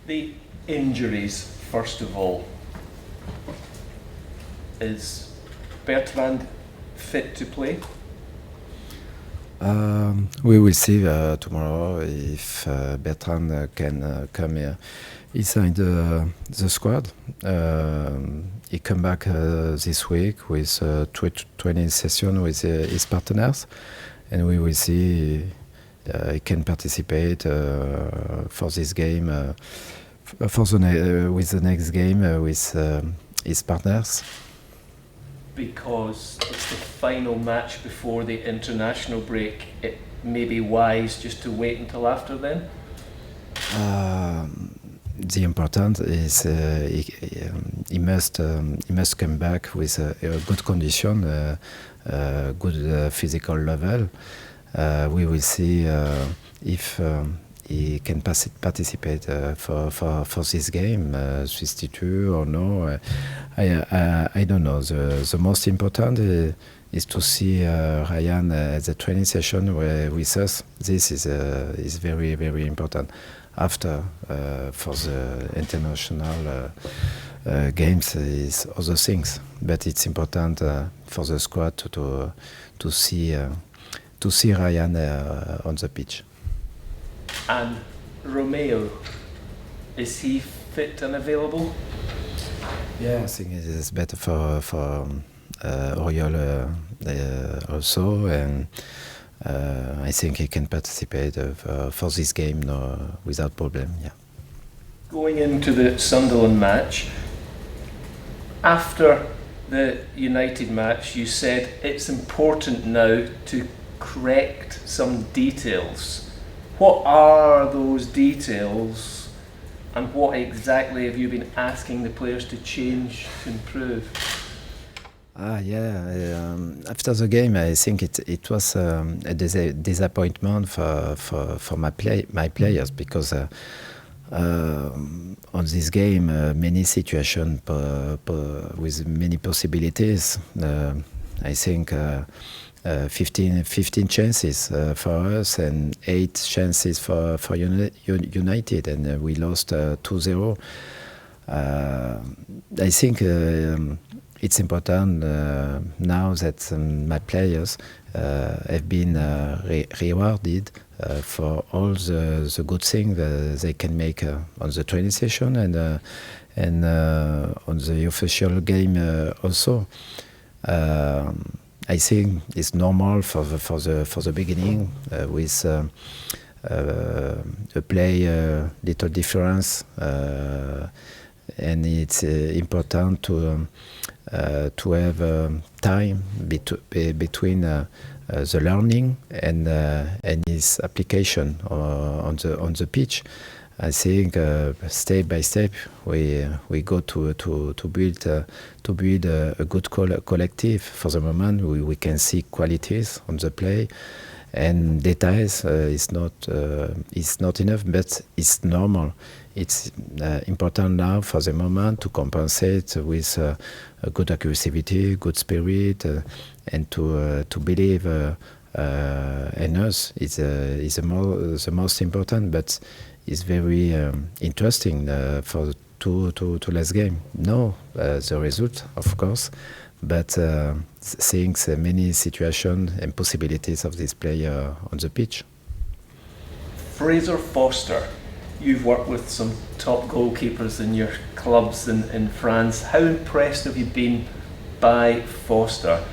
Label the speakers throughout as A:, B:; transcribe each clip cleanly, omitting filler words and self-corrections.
A: The injuries, first of all. Is Bertrand fit to play?
B: We will see tomorrow if Bertrand can come inside the squad. He come back this week with training session with his partners, and we will see he can participate for this game with the next game with his partners.
A: Because it's the final match before the international break, it may be wise just to wait until after then?
B: The important is he must come back with a good condition, good physical level. We will see if he can participate for this game, substitute or no. I don't know. The most important is to see Ryan at the training session with us. This is very, very important. After for the international games is other things, but it's important for the squad to see Ryan on the pitch.
A: And Romeu, is he fit and available?
B: Yeah, I think it is better for Oriol also, and I think he can participate for this game without problem. Yeah.
A: Going into the Sunderland match, after the United match, you said it's important now to correct some details. What are those details, and what exactly have you been asking the players to change to improve?
B: After the game, I think it was a disappointment for my players, because on this game many situations with many possibilities. I think 15 chances for us and 8 chances for United, and we lost 2-0. I think it's important now that my players have been rewarded for all the good things they can make on the training session and on the official game also. I think it's normal for the beginning with a play little difference, and it's important to have time between the learning and its application on the pitch. I think step by step we go to build a good collective. For the moment, we can see qualities on the play, and details is not enough, but it's normal. It's important now for the moment to compensate with a good aggressivity, good spirit, and to believe in us. It's the most important, but it's very interesting for two last game. No, the result, of course, but seeing many situations and possibilities of this player on the pitch.
A: Fraser Forster, you've worked with some top goalkeepers in your clubs in France. How impressed have you been by Forster?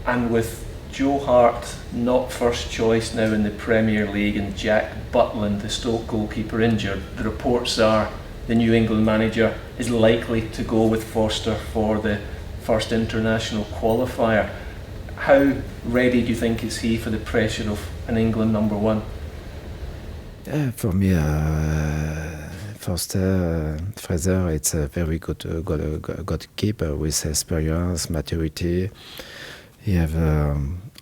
A: And with Joe Hart not first choice now in the Premier League, and Jack Butland, the Stoke goalkeeper, injured, the reports are the New England manager is likely to go with Forster for the first international qualifier. How ready do you think is he for the pressure of an England number one?
B: Yeah, for me, Fraser, it's a very good keeper with experience, maturity. He have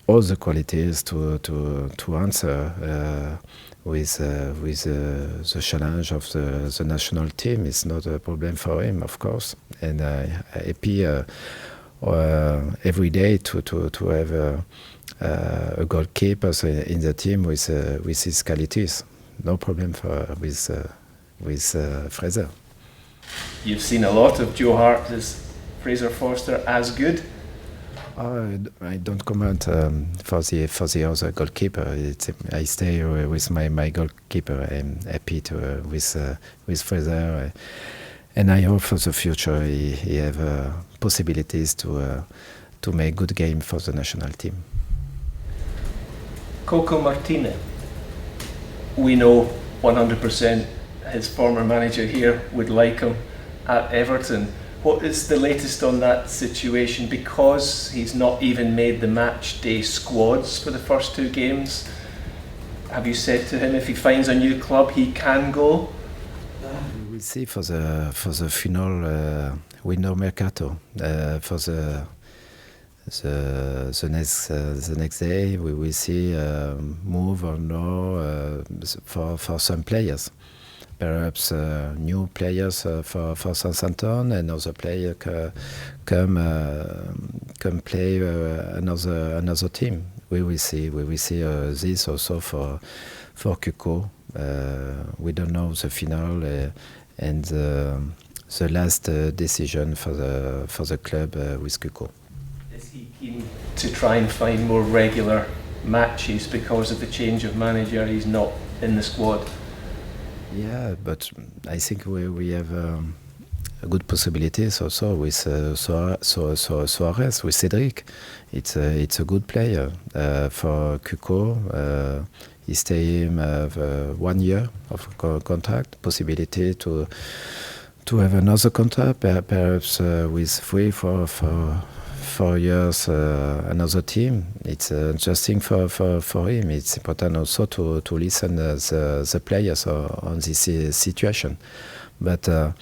B: all the qualities to answer with the challenge of the national team. It's not a problem for him, of course, and happy every day to have a goalkeeper in the team with his qualities. No problem with Fraser.
A: You've seen a lot of Joe Hart. Is Fraser Forster as good?
B: I don't comment for the other goalkeeper. I stay with my goalkeeper. I'm happy with Fraser, and I hope for the future he have possibilities to make good game for the national team.
A: Coco Martinez. We know 100% his former manager here would like him at Everton. What is the latest on that situation? Because he's not even made the match day squads for the first two games, have you said to him if he finds a new club he can go?
B: We will see for the final window mercato. For the next day we will see move or no for some players. Perhaps new players for Southampton, and other player come play another team. We will see. We will see this also for Cuco. We don't know the final and the last decision for the club with Cuco.
A: Is he keen to try and find more regular matches because of the change of manager? He's not in the squad.
B: Yeah, but I think we have a good possibilities also with Suarez, with Cedric. It's a good player for Cuco. He stay 1 year of contract, possibility to have another contract, perhaps with 4 years another team. It's interesting for him. It's important also to listen the players on this situation. But the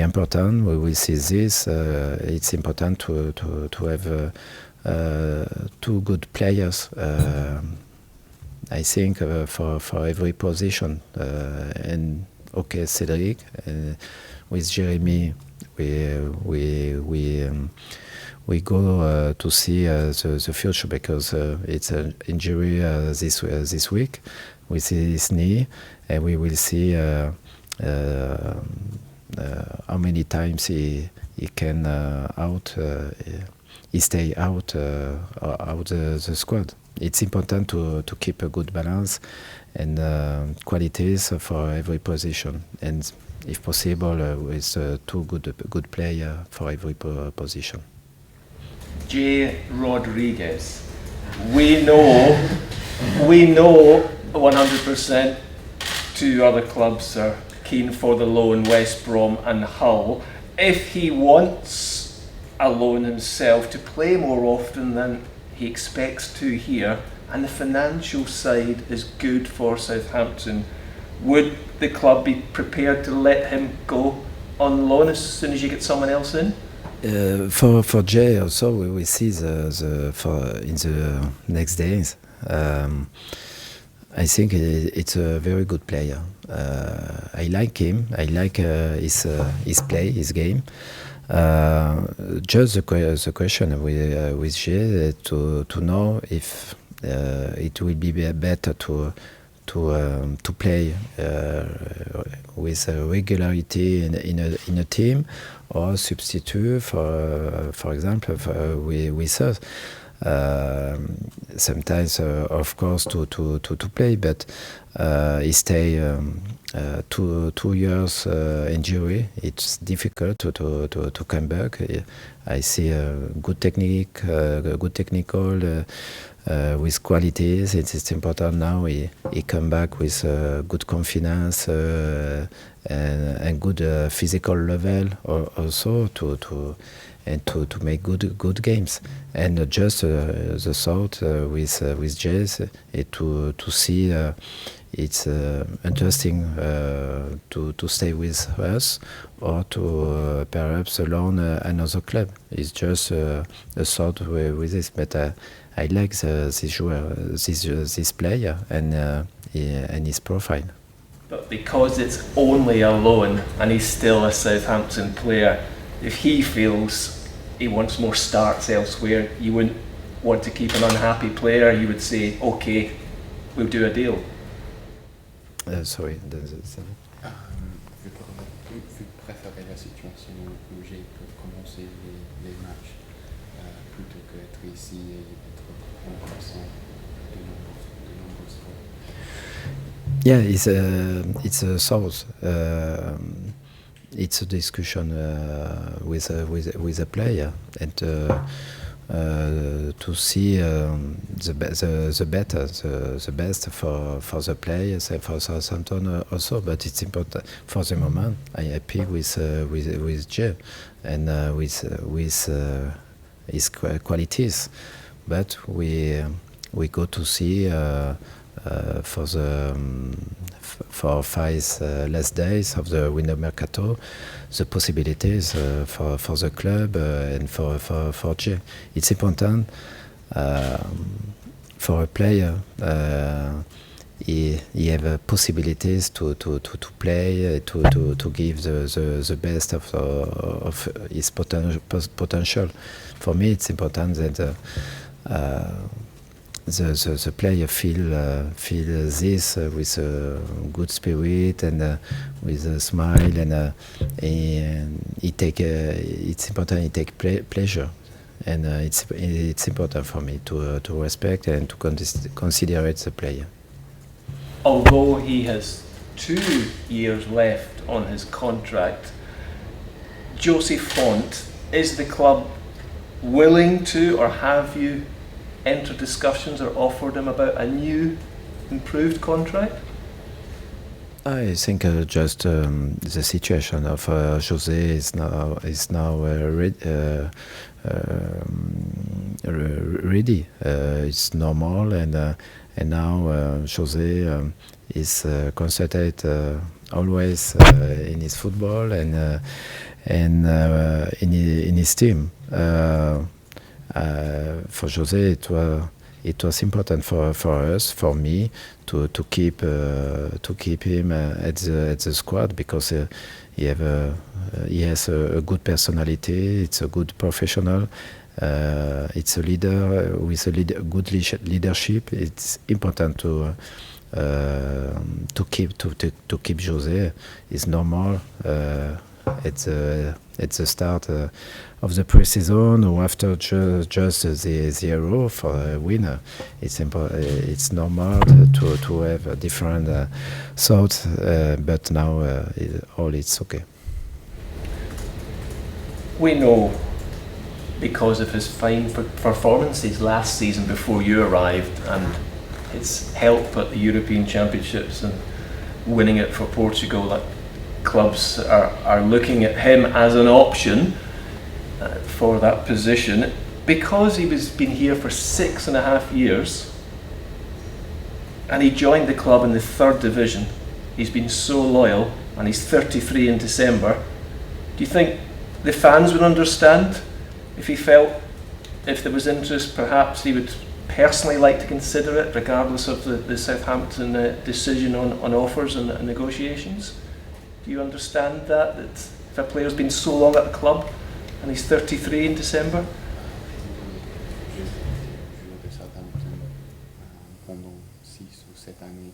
B: important, we will see this. It's important to have two good players. I think for every position. And okay, Cedric with Jeremy, we go to see the future because it's an injury this week with his knee, and we will see how many times he can he stay out the squad. It's important to keep a good balance and qualities for every position, and if possible with two good player for every position.
A: J. Rodriguez. We know 100% two other clubs are keen for the loan, West Brom and Hull. If he wants a loan himself to play more often than he expects to here, and the financial side is good for Southampton, would the club be prepared to let him go on loan as soon as you get someone else in?
B: For Jay also, we will see in the next days. I think it's a very good player. I like him. I like his play, his game. Just the question with Jay to know if it will be better to play with regularity in a team, or substitute for example with us. Sometimes of course to play, but he stay 2 years injury. It's difficult to come back. I see a good technique, good technical with qualities. It's important now he come back with good confidence and good physical level also to make good games. And just the thought with Jazz to see it's interesting to stay with us or to perhaps alone another club. It's just a thought with this, but I like this player and his profile.
A: But because it's only a loan and he's still a Southampton player, if he feels he wants more starts elsewhere, you wouldn't want to keep an unhappy player. You would say, okay, we'll do a deal.
B: Sorry.
C: vous préférez la situation où j'ai pu commencer les matchs plutôt qu'être ici et être remplaçant de nombreuses fois.
B: Yeah, it's a source. It's a discussion with a player and to see the better, the best for the players and for Southampton also. But it's important for the moment. I'm happy with Jay and with his qualities. But we go to see for the for 5 last days of the winter mercato, the possibilities for the club and for Jay. It's important for a player. He have possibilities to play, to give the best of his potential. For me, it's important that the player feel this with a good spirit and with a smile, and he take it's important he take pleasure, and it's important for me to respect and to consider the player.
A: Although he has 2 years left on his contract, Jose Fonte, is the club willing to, or have you entered discussions or offered him about a new, improved contract?
B: I think just the situation of Jose is now ready. It's normal, and now Jose is concentrated always in his football and in his team. For Jose, it was important for us, for me, to keep him at the squad, because he has a good personality. It's a good professional. It's a leader with good leadership. It's important to keep Jose. It's normal at the start of the pre-season or after just the Euro for a winner. It's normal to have a different thoughts, but now all it's okay.
A: We know, because of his fine performances last season before you arrived, and his help at the European Championships and winning it for Portugal, that clubs are looking at him as an option for that position. Because he was been here for 6.5 years, and he joined the club in the 3rd division. He's been so loyal, and he's 33 in December. Do you think the fans would understand if he felt, if there was interest, perhaps he would personally like to consider it, regardless of the Southampton decision on offers and negotiations? Do you understand that if a player's been so long at the club and he's 33 in December?
C: Joueur de Southampton pendant 6 ou 7 années.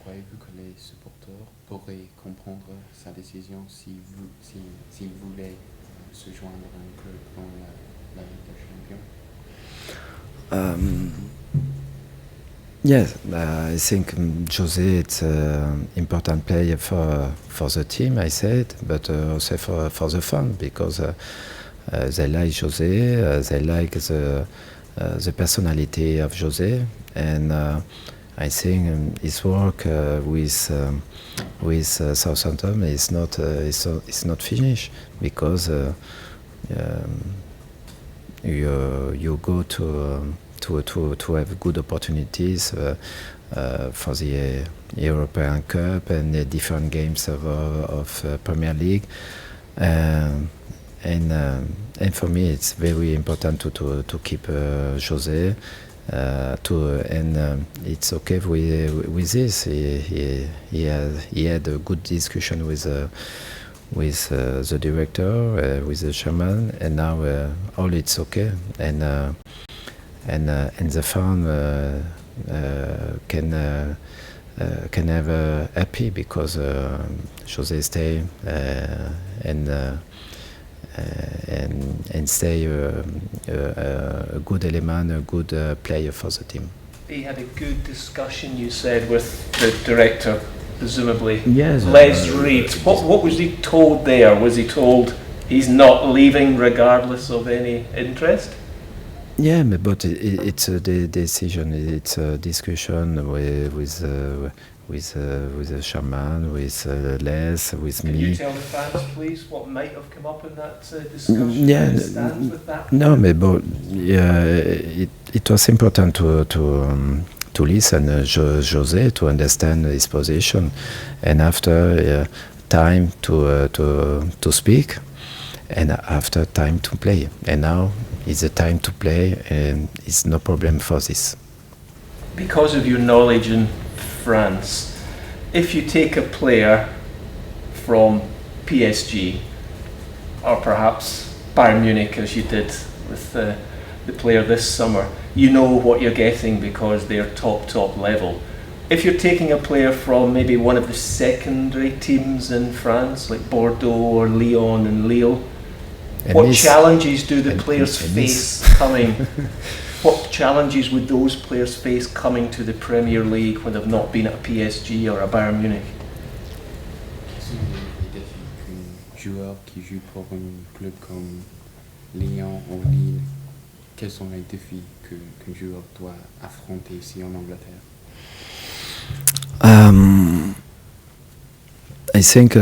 C: Croyez-vous que les supporters pourraient comprendre sa décision s'il voulait se joindre à un club dans la Ligue des Champions?
B: Yes, I think Jose is an important player for the team, I said, but also for the fun, because they like Jose, they like the personality of Jose, and I think his work with Southampton is not finished, because you go to have good opportunities for the European Cup and the different games of Premier League, and for me it's very important to keep Jose, and it's okay with this. He had a good discussion with the director, with the chairman, and now all it's okay, and the fan can can have happy because Jose stay and stay a good element, a good player for the team.
A: He had a good discussion, you said, with the director, presumably.
B: Yes.
A: Les Reed. What was he told there? Was he told he's not leaving regardless of any interest?
B: Yeah, but it's a decision. It's a discussion with the shaman, with Les, with
A: Can
B: me.
A: you tell the fans, please, what might have come up in that discussion?
B: Yeah,
A: It stands with that?
B: No, but yeah, it was important to listen Jose, to understand his position, and after time to speak, and after time to play. And now is the time to play, and it's no problem for this.
A: Because of your knowledge in France, if you take a player from PSG, or perhaps Bayern Munich, as you did with the player this summer, you know what you're getting because they're top level. If you're taking a player from maybe one of the secondary teams in France, like Bordeaux or Lyon and Lille, what challenges do the players face coming? What challenges would those players face coming to the Premier League when they've not been at a PSG or a Bayern Munich?
C: Quels sont les défis qu'un joueur qui joue pour un club comme Lyon ou Lille, quels sont les défis qu'un joueur doit affronter ici en Angleterre?
B: I think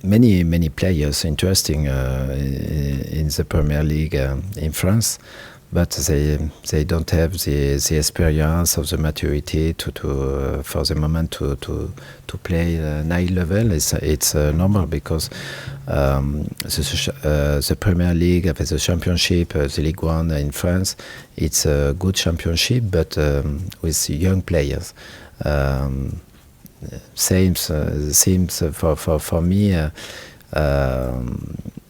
B: many players interesting in the Premier League in France, but they don't have the experience of the maturity to for the moment to play high level. It's normal because the Premier League, the Championship, the Ligue 1 in France, it's a good championship, but with young players. Seems for me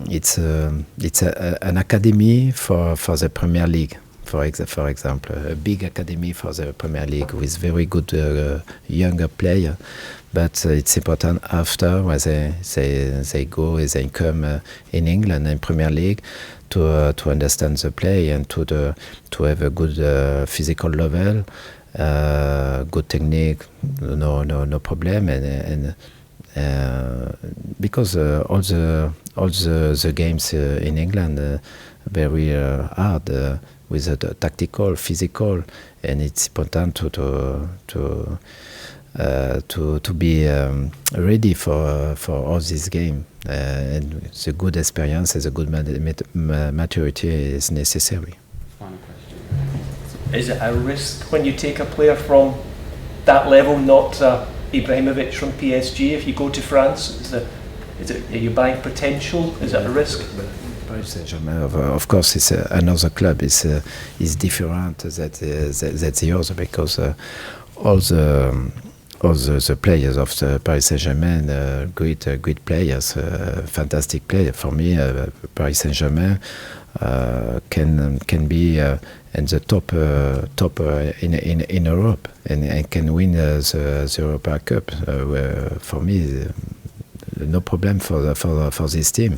B: it's an academy for the Premier League, for example, a big academy for the Premier League with very good younger players. But it's important after when they go, they come in England in Premier League to understand the play and to have a good physical level. Good technique, no problem, and because all the games in England very hard with the tactical, physical, and it's important to be ready for all this game, and the good experience and the good maturity is necessary.
A: Is it a risk when you take a player from that level, not Ibrahimovic from PSG? If you go to France, are you buying potential? Is it a risk?
B: Paris Saint-Germain, of course, it's another club. It's different than the other because all the players of the Paris Saint-Germain, great players, fantastic players. For me, Paris Saint-Germain can be in the top in Europe and can win the Europa Cup. For me, no problem for this team.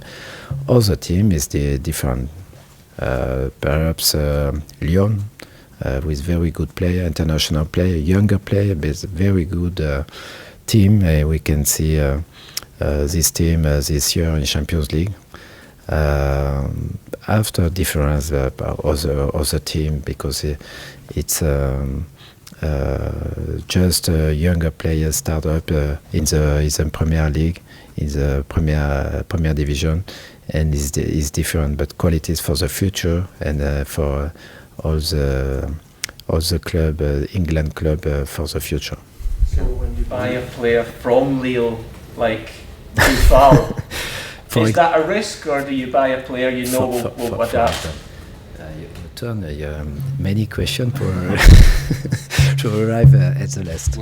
B: Other team is different. Perhaps Lyon with very good player, international player, younger player, but very good team. We can see this team this year in Champions League. After difference other team because it's just younger players start up in the Premier League, in the Premier Division, and is different, but qualities for the future and for all the club, England club for the future.
A: So when you buy a player from Lille, like Buffal, is that a risk, or do you buy a player you know will adapt?
B: You turn many questions to arrive at the last.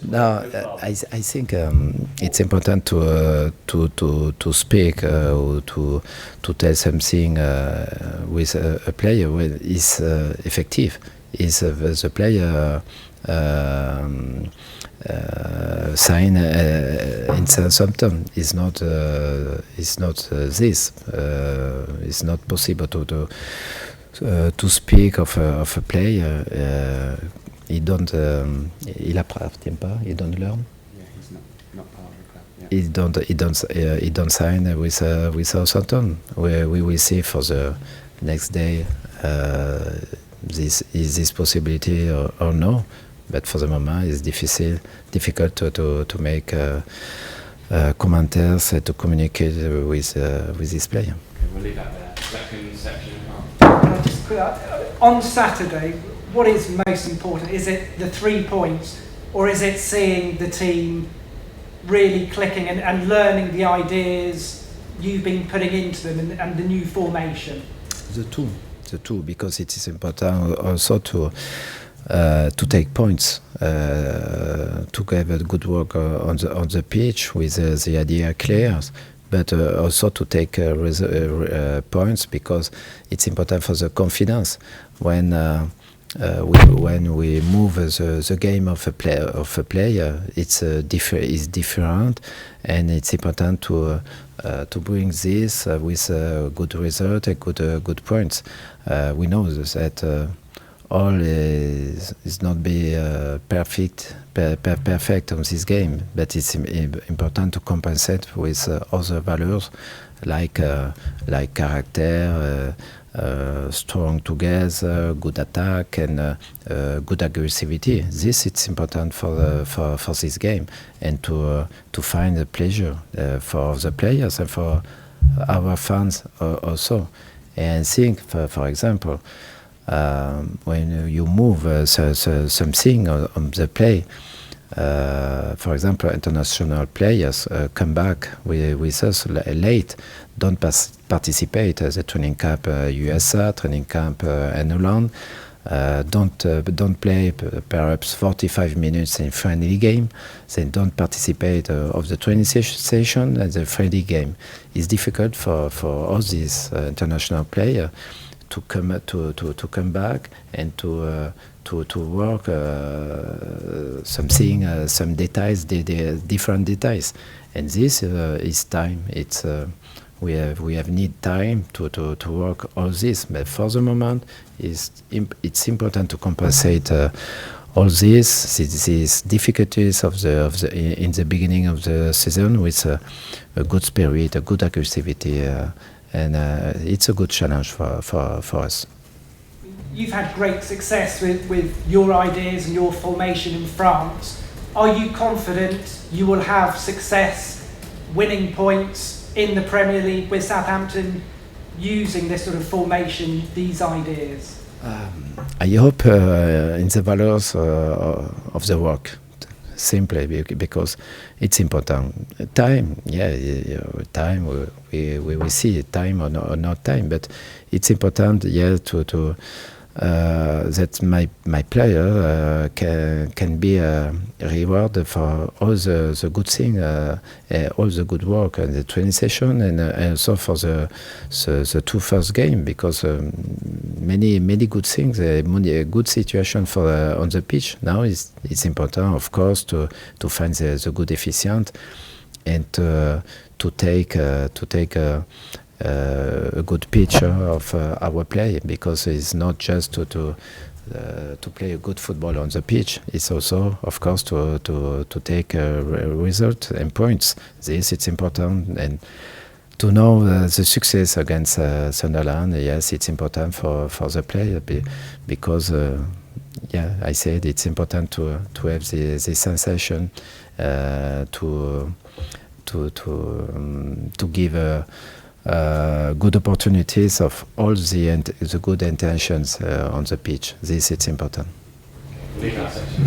B: No, I think it's important to speak or to tell something with a player when is effective. is the player sign in Southampton. Is not this. It's not possible to speak of a player. Il appartient pas. He don't learn.
C: Yeah, he's not part of the club. Yeah.
B: He don't sign with Southampton. We will see for the next day this possibility or no. But for the moment, it's difficult to make commentaires and to communicate with this player.
D: Okay, we'll leave that there. Second section.
E: On Saturday, what is most important? Is it the 3 points, or is it seeing the team really clicking and learning the ideas you've been putting into them and the new formation?
B: The two, because it is important also to take points, to have a good work on the pitch with the idea clear, but also to take points, because it's important for the confidence when we move the game of a player. It's different, and it's important to bring this with good result and good points. We know that all is not be perfect on this game, but it's important to compensate with other values like character, strong together, good attack, and good aggressivity. This it's important for this game, and to find a pleasure for the players and for our fans also. And think, for example, when you move something on the play, for example, international players come back with us late, don't participate at the training camp USA, training camp in Holland, don't play perhaps 45 minutes in friendly game. They don't participate of the training session and the friendly game. It's difficult for all these international players to come back and to work something, some details, different details, and this is time. It's we have need time to work all this, but for the moment, it's important to compensate all these difficulties in the beginning of the season with a good spirit, a good aggressivity. And it's a good challenge for us.
E: You've had great success with your ideas and your formation in France. Are you confident you will have success winning points in the Premier League with Southampton using this sort of formation, these ideas?
B: I hope in the values of the work. Simply because it's important. Time, time. We will see time or not time, but it's important, to that my player can be rewarded for all the good thing, all the good work and the training session, and also for the two first game, because many good things, a good situation for on the pitch. Now it's important, of course, to find the good efficient, and to take a good picture of our play, because it's not just to play a good football on the pitch. It's also, of course, to take a result and points. This it's important, and to know the success against Sunderland. Yes, it's important for the player, because I said it's important to have the sensation, to give good opportunities of all the good intentions on the pitch. This it's important.
D: Leave that section.